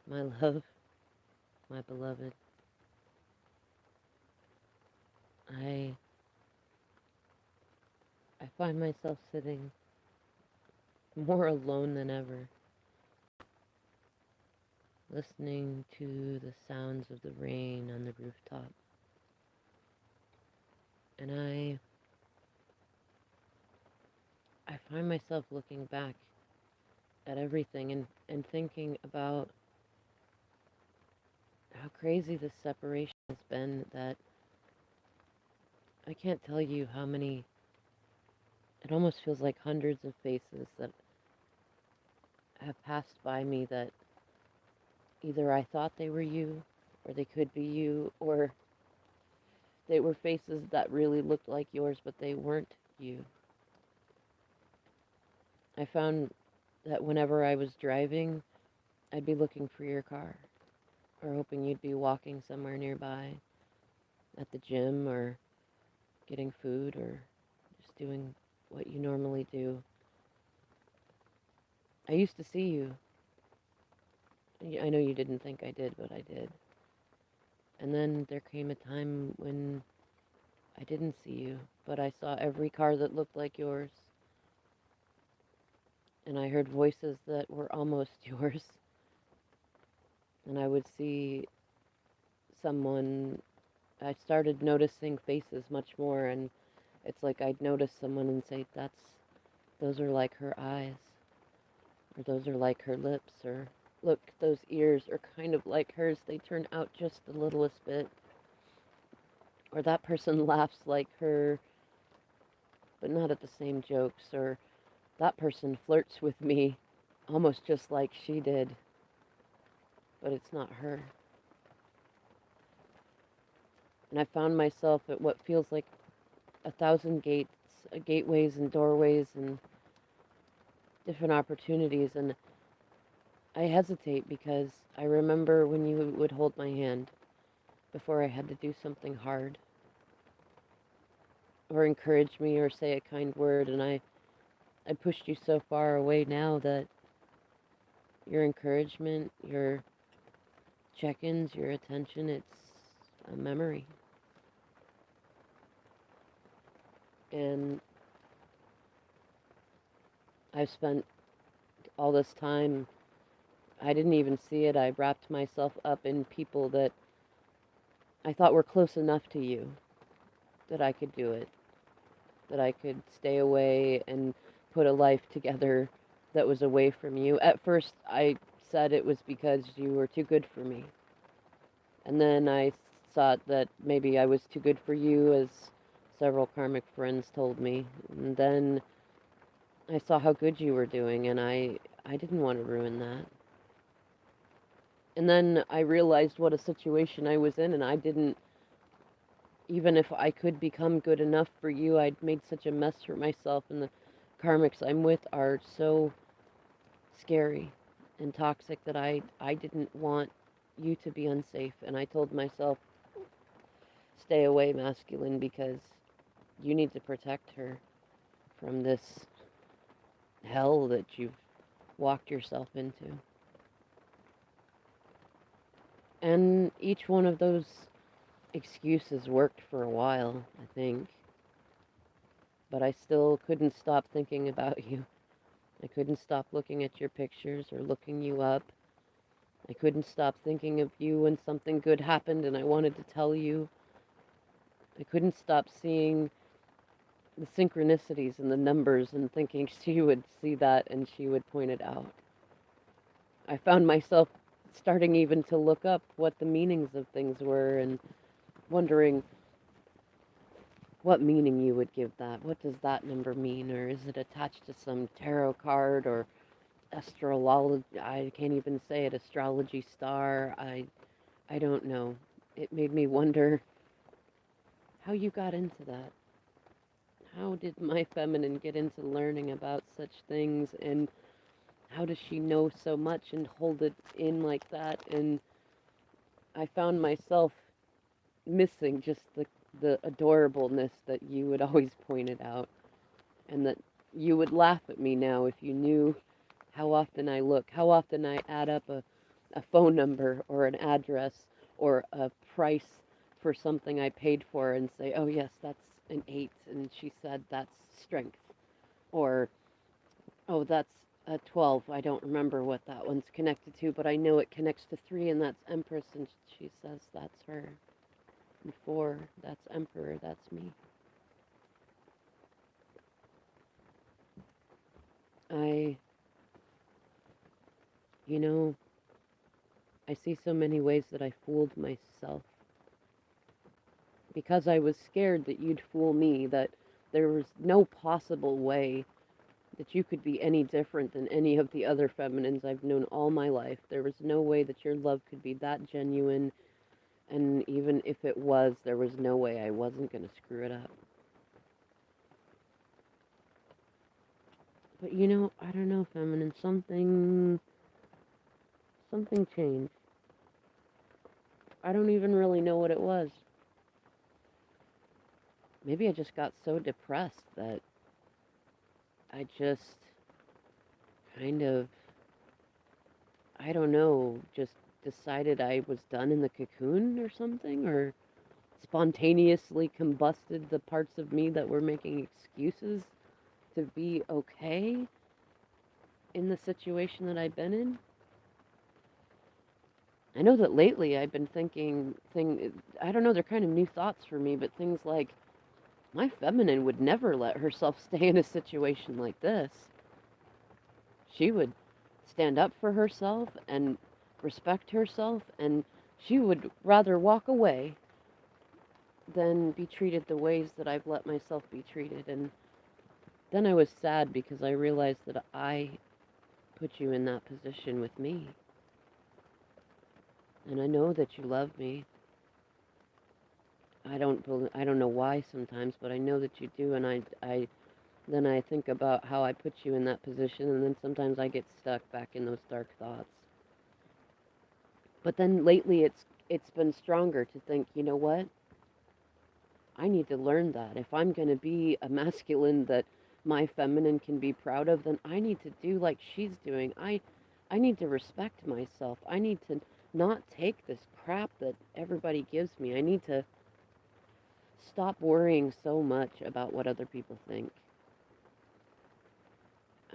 My love, my beloved, I I find myself sitting more alone than ever, listening to the sounds of the rain on the rooftop. And I find myself looking back at everything and thinking about how crazy this separation has been that I can't tell you how many, it almost feels like hundreds of faces that have passed by me that either I thought they were you, or they could be you, or they were faces that really looked like yours, but they weren't you. I found that whenever I was driving, I'd be looking for your car, or hoping you'd be walking somewhere nearby, at the gym, or getting food, or just doing what you normally do. I used to see you. I know you didn't think I did, but I did. And then there came a time when I didn't see you, but I saw every car that looked like yours, and I heard voices that were almost yours, and I would see someone. I started noticing faces much more, and it's like I'd notice someone and say, those are like her eyes, or those are like her lips, or look, those ears are kind of like hers, they turn out just the littlest bit, or that person laughs like her, but not at the same jokes, or that person flirts with me almost just like she did, but it's not her. And I found myself at what feels like a thousand gates, gateways and doorways and different opportunities. And I hesitate because I remember when you would hold my hand before I had to do something hard or encourage me or say a kind word. And I pushed you so far away now that your encouragement, your check ins, your attention, it's a memory. And I've spent all this time, I didn't even see it. I wrapped myself up in people that I thought were close enough to you that I could do it, that I could stay away and put a life together that was away from you. At first, I said it was because you were too good for me. And then I thought that maybe I was too good for you, as several karmic friends told me. And then I saw how good you were doing, and I didn't want to ruin that. And then I realized what a situation I was in, and I didn't, even if I could become good enough for you, I'd made such a mess for myself, and the karmics I'm with are so scary and toxic that I didn't want you to be unsafe. And I told myself, stay away, masculine, because you need to protect her from this hell that you've walked yourself into. And each one of those excuses worked for a while, I think. But I still couldn't stop thinking about you. I couldn't stop looking at your pictures or looking you up. I couldn't stop thinking of you when something good happened and I wanted to tell you. I couldn't stop seeing the synchronicities and the numbers and thinking she would see that and she would point it out. I found myself starting even to look up what the meanings of things were and wondering what meaning you would give that. What does that number mean? Or is it attached to some tarot card or astrology? I can't even say it. Astrology star. I don't know. It made me wonder how you got into that. How did my feminine get into learning about such things, and how does she know so much and hold it in like that? And I found myself missing just the adorableness that you would always point it out, and that you would laugh at me now if you knew how often I look, how often I add up a a phone number or an address or a price for something I paid for and say, oh, yes, that's an 8. And she said that's strength. Or, oh, that's a 12. I don't remember what that one's connected to, but I know it connects to 3, and that's Empress. And she says that's her. And 4, that's Emperor. That's me. I, you know, I see so many ways that I fooled myself because I was scared that you'd fool me, that there was no possible way that you could be any different than any of the other feminines I've known all my life. There was no way that your love could be that genuine, and even if it was, there was no way I wasn't going to screw it up. But I don't know, feminine, something changed. I don't even really know what it was. Maybe I just got so depressed that I just kind of, I don't know, just decided I was done in the cocoon or something, or spontaneously combusted the parts of me that were making excuses to be okay in the situation that I've been in. I know that lately I've been I don't know, they're kind of new thoughts for me, but things like my feminine would never let herself stay in a situation like this. She would stand up for herself and respect herself, and she would rather walk away than be treated the ways that I've let myself be treated. And then I was sad because I realized that I put you in that position with me. And I know that you love me. I don't know why sometimes, but I know that you do, and then I think about how I put you in that position, and then sometimes I get stuck back in those dark thoughts. But then lately it's been stronger to think, you know what? I need to learn that. If I'm going to be a masculine that my feminine can be proud of, then I need to do like she's doing. I need to respect myself. I need to not take this crap that everybody gives me. I need to stop worrying so much about what other people think.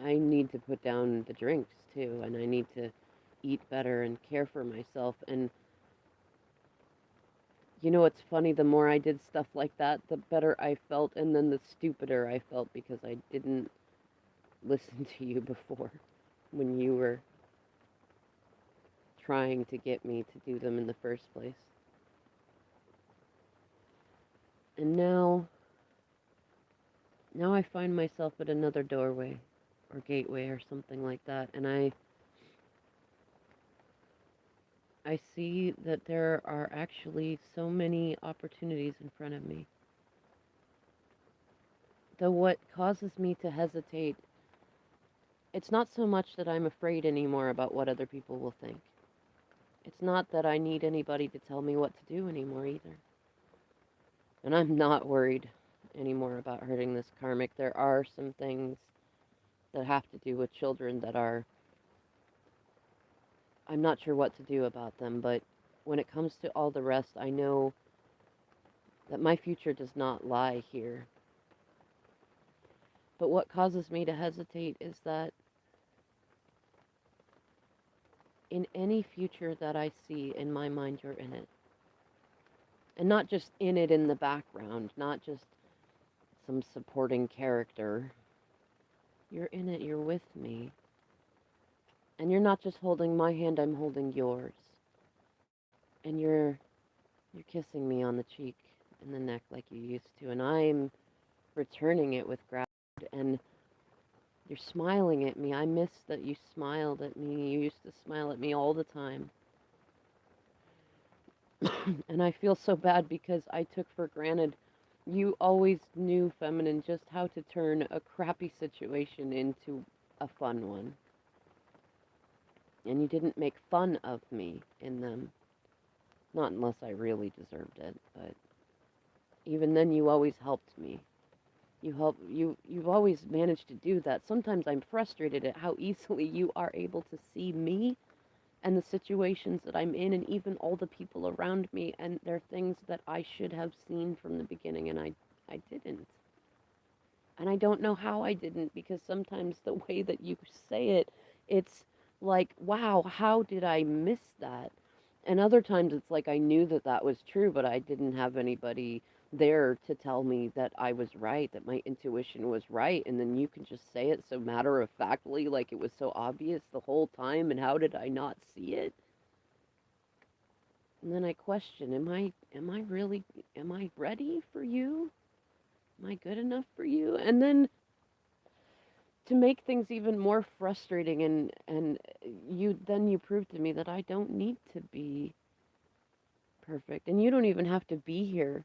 I need to put down the drinks too, and I need to eat better and care for myself. And it's funny, the more I did stuff like that, the better I felt, and then the stupider I felt because I didn't listen to you before when you were trying to get me to do them in the first place. And now I find myself at another doorway or gateway or something like that, and I see that there are actually so many opportunities in front of me. Though what causes me to hesitate, it's not so much that I'm afraid anymore about what other people will think. It's not that I need anybody to tell me what to do anymore either. And I'm not worried anymore about hurting this karmic. There are some things that have to do with children that I'm not sure what to do about them, but when it comes to all the rest, I know that my future does not lie here. But what causes me to hesitate is that in any future that I see in my mind, you're in it. And not just in it in the background, not just some supporting character. You're in it, you're with me. And you're not just holding my hand, I'm holding yours. And you're kissing me on the cheek and the neck like you used to, and I'm returning it with gratitude. And you're smiling at me. I miss that you smiled at me. You used to smile at me all the time. And I feel so bad because I took for granted you always knew, feminine, just how to turn a crappy situation into a fun one. And you didn't make fun of me in them. Not unless I really deserved it, but even then you always helped me. You've always managed to do that. Sometimes I'm frustrated at how easily you are able to see me and the situations that I'm in, and even all the people around me, and they're things that I should have seen from the beginning, and I didn't. And I don't know how I didn't, because sometimes the way that you say it, it's like, wow, how did I miss that? And other times it's like I knew that that was true, but I didn't have anybody there to tell me that I was right, that my intuition was right. And then you can just say it so matter of factly, like it was so obvious the whole time. And how did I not see it? And then I question, am I ready for you? Am I good enough for you? And then to make things even more frustrating, and you prove to me that I don't need to be perfect, and you don't even have to be here.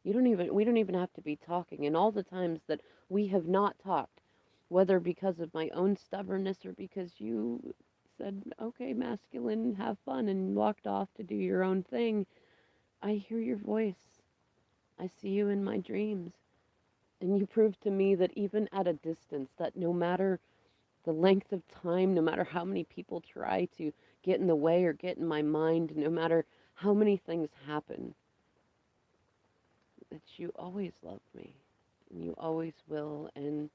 We don't even have to be talking. And all the times that we have not talked, whether because of my own stubbornness or because you said, okay, masculine, have fun, and walked off to do your own thing, I hear your voice. I see you in my dreams. And you prove to me that even at a distance, that no matter the length of time, no matter how many people try to get in the way or get in my mind, no matter how many things happen, that you always loved me and you always will, and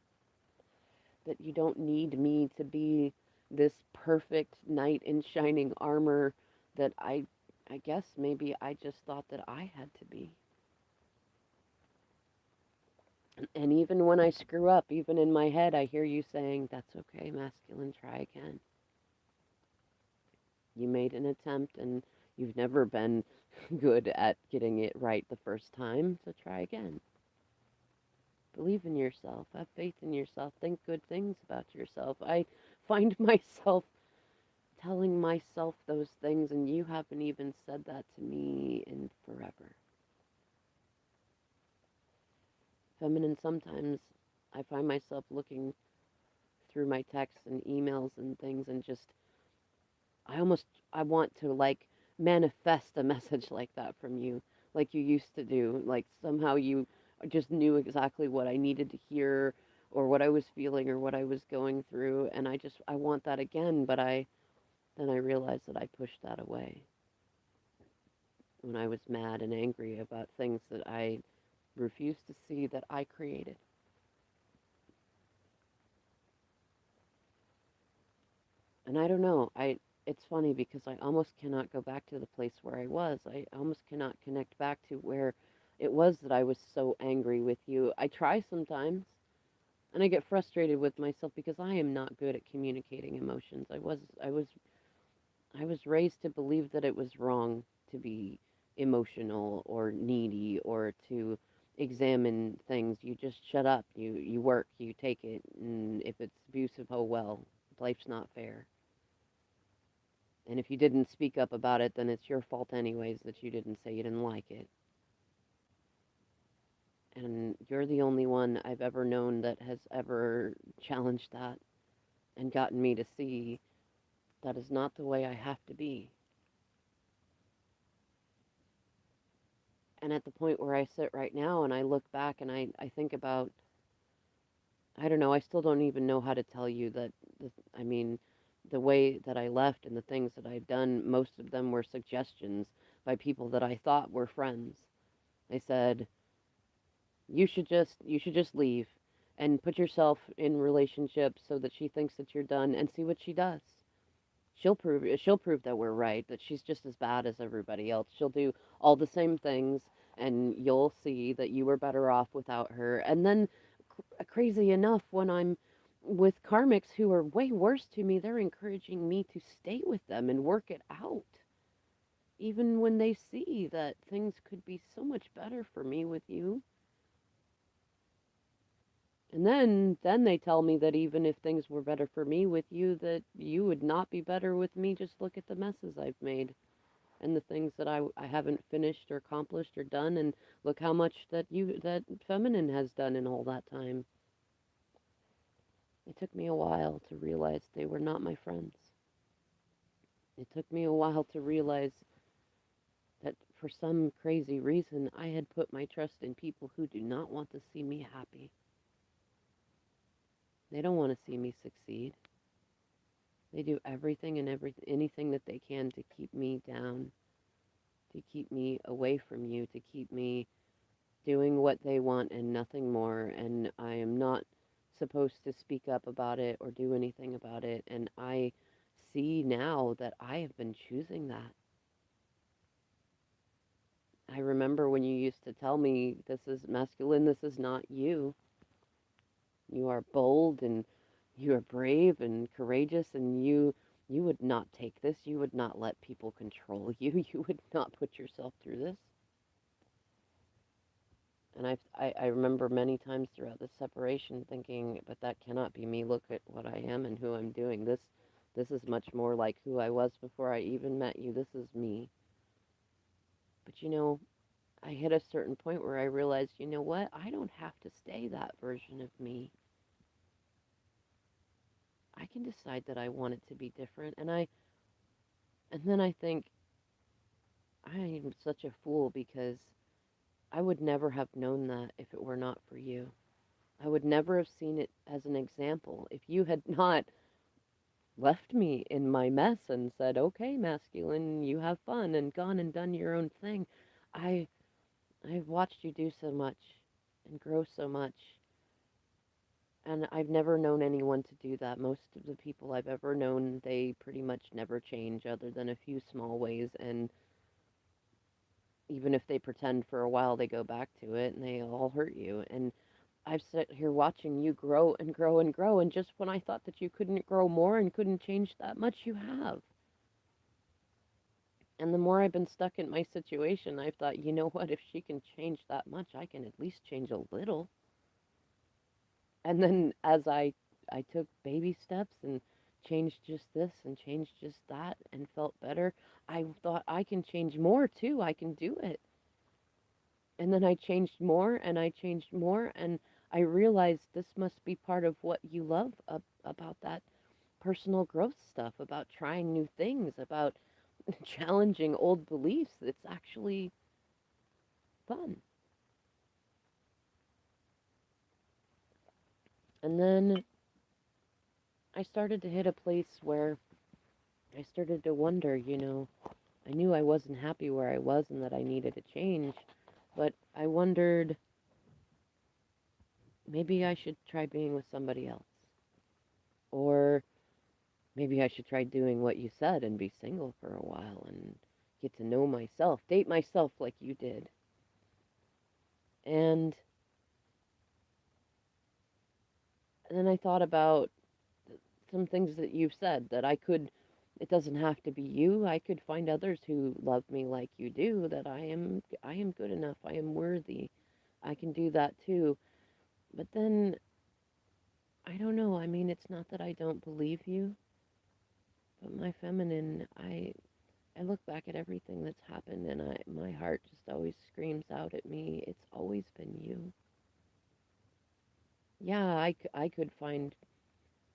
that you don't need me to be this perfect knight in shining armor that I guess maybe I just thought that I had to be. And even when I screw up, even in my head, I hear you saying, that's okay, masculine, try again. You made an attempt and you've never been good at getting it right the first time, so try again. Believe in yourself, have faith in yourself, think good things about yourself. I find myself telling myself those things, and you haven't even said that to me in forever. Feminine, sometimes I find myself looking through my texts and emails and things, and just I almost I want to like manifest a message like that from you, like you used to do. Like somehow you just knew exactly what I needed to hear or what I was feeling or what I was going through, and I want that again, but I realized that I pushed that away when I was mad and angry about things that I refused to see that I created. And I don't know, I it's funny because I almost cannot go back to the place where I was. I almost cannot connect back to where it was that I was so angry with you. I try sometimes, and I get frustrated with myself because I am not good at communicating emotions. I was raised to believe that it was wrong to be emotional or needy or to examine things. You just shut up. You work, you take it, and if it's abusive, oh well, life's not fair. And if you didn't speak up about it, then it's your fault anyways that you didn't say you didn't like it. And you're the only one I've ever known that has ever challenged that and gotten me to see that is not the way I have to be. And at the point where I sit right now and I look back and I think about, I don't know, I still don't even know how to tell you that, I mean, the way that I left and the things that I've done, most of them were suggestions by people that I thought were friends. They said, you should just leave and put yourself in relationships so that she thinks that you're done and see what she does. She'll prove that we're right, that she's just as bad as everybody else. She'll do all the same things and you'll see that you were better off without her. And then crazy enough, when I'm with karmics who are way worse to me, they're encouraging me to stay with them and work it out. Even when they see that things could be so much better for me with you. And then they tell me that even if things were better for me with you, that you would not be better with me. Just look at the messes I've made and the things that I haven't finished or accomplished or done, and look how much that feminine has done in all that time. It took me a while to realize they were not my friends. It took me a while to realize that for some crazy reason I had put my trust in people who do not want to see me happy. They don't want to see me succeed. They do everything and anything that they can to keep me down, to keep me away from you, to keep me doing what they want and nothing more. And I am not supposed to speak up about it or do anything about it. And I see now that I have been choosing that. I remember when you used to tell me, this is masculine, this is not you. You are bold and you are brave and courageous, and you would not take this. You would not let people control you. You would not put yourself through this. And I remember many times throughout this separation thinking, but that cannot be me. Look at what I am and who I'm doing. This is much more like who I was before I even met you. This is me. But I hit a certain point where I realized, you know what? I don't have to stay that version of me. I can decide that I want it to be different. And then I think I'm such a fool because I would never have known that if it were not for you. I would never have seen it as an example if you had not left me in my mess and said, "Okay, masculine, you have fun," and gone and done your own thing. I I've watched you do so much and grow so much, and I've never known anyone to do that. Most of the people I've ever known, they pretty much never change other than a few small ways, and even if they pretend for a while, they go back to it and they all hurt you. And I've sat here watching you grow and grow and grow, and just when I thought that you couldn't grow more and couldn't change that much, you have. And the more I've been stuck in my situation, I've thought, you know what, if she can change that much, I can at least change a little. And then as I took baby steps and changed just this and changed just that and felt better, I thought I can change more too. I can do it. And then I changed more and I changed more, and I realized this must be part of what you love about that personal growth stuff, about trying new things, about challenging old beliefs. It's actually fun. And then I started to hit a place where I started to wonder, I knew I wasn't happy where I was and that I needed a change, but I wondered, maybe I should try being with somebody else. Or maybe I should try doing what you said and be single for a while and get to know myself, date myself like you did. And then I thought about some things that you've said, that it doesn't have to be you. I could find others who love me like you do, that I am good enough. I am worthy. I can do that too. But then I don't know. I mean, it's not that I don't believe you, but my feminine, I look back at everything that's happened, and my heart just always screams out at me, it's always been you. Yeah, I could find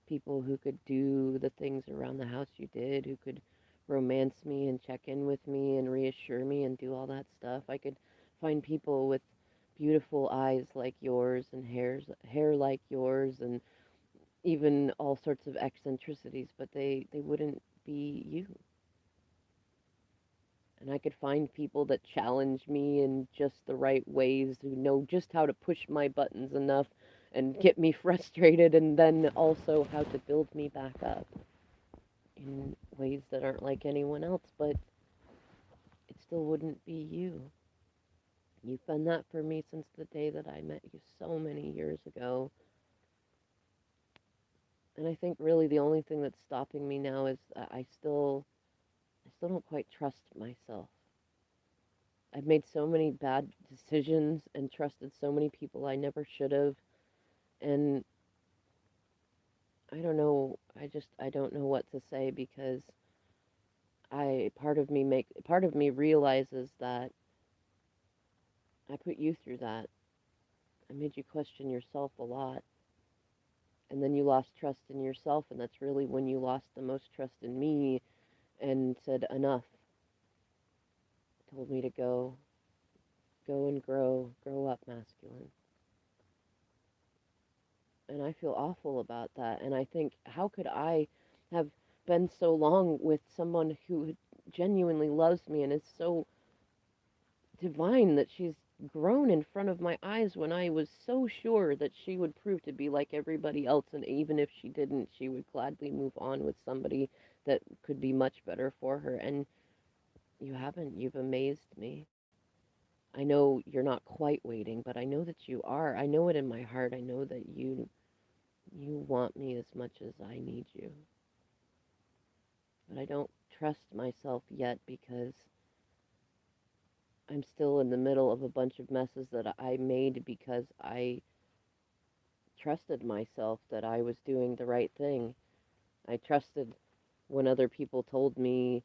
people who could do the things around the house you did, who could romance me and check in with me and reassure me and do all that stuff. I could find people with beautiful eyes like yours and hair like yours and even all sorts of eccentricities, but they wouldn't be you. And I could find people that challenge me in just the right ways, who know just how to push my buttons enough and get me frustrated, and then also how to build me back up in ways that aren't like anyone else, but it still wouldn't be you. You've been that for me since the day that I met you so many years ago. And I think really the only thing that's stopping me now is I still don't quite trust myself. I've made so many bad decisions and trusted so many people I never should have. And I don't know what to say, because part of me realizes that I put you through that. I made you question yourself a lot. And then you lost trust in yourself, and that's really when you lost the most trust in me and said enough. Told me to go and grow up, masculine. And I feel awful about that. And I think, how could I have been so long with someone who genuinely loves me and is so divine that she's grown in front of my eyes when I was so sure that she would prove to be like everybody else, and even if she didn't, she would gladly move on with somebody that could be much better for her. And you haven't. You've amazed me. I know you're not quite waiting, but I know that you are. I know it in my heart. I know that you want me as much as I need you. But I don't trust myself yet because I'm still in the middle of a bunch of messes that I made because I trusted myself that I was doing the right thing. I trusted when other people told me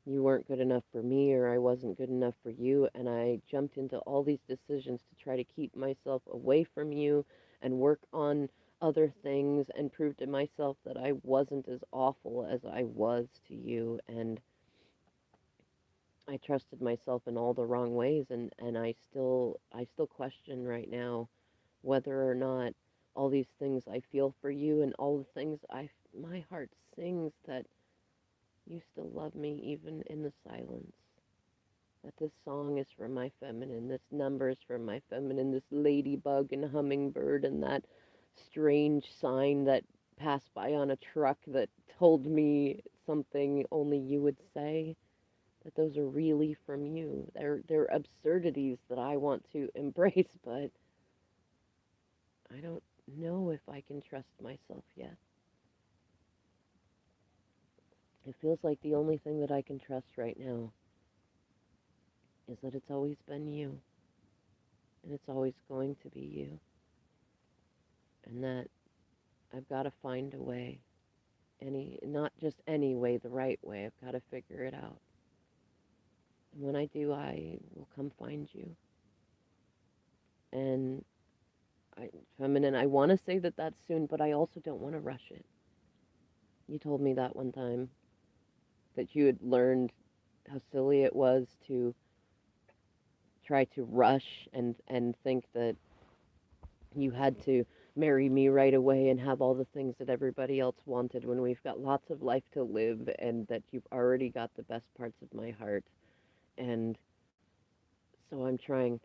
you weren't good enough for me or I wasn't good enough for you, and I jumped into all these decisions to try to keep myself away from you and work on other things and prove to myself that I wasn't as awful as I was to you. And I trusted myself in all the wrong ways, and I still question right now whether or not all these things I feel for you and all the things my heart sings that you still love me even in the silence. That this song is for my feminine, this number is for my feminine, this ladybug and hummingbird and that strange sign that passed by on a truck that told me something only you would say, that those are really from you. They're absurdities that I want to embrace, but I don't know if I can trust myself yet. It feels like the only thing that I can trust right now is that it's always been you, and it's always going to be you, and that I've got to find a way, not just any way, the right way. I've got to figure it out. And when I do, I will come find you. And feminine, I want to say that that's soon, but I also don't want to rush it. You told me that one time that you had learned how silly it was to try to rush and think that you had to marry me right away and have all the things that everybody else wanted when we've got lots of life to live and that you've already got the best parts of my heart. And so I'm trying,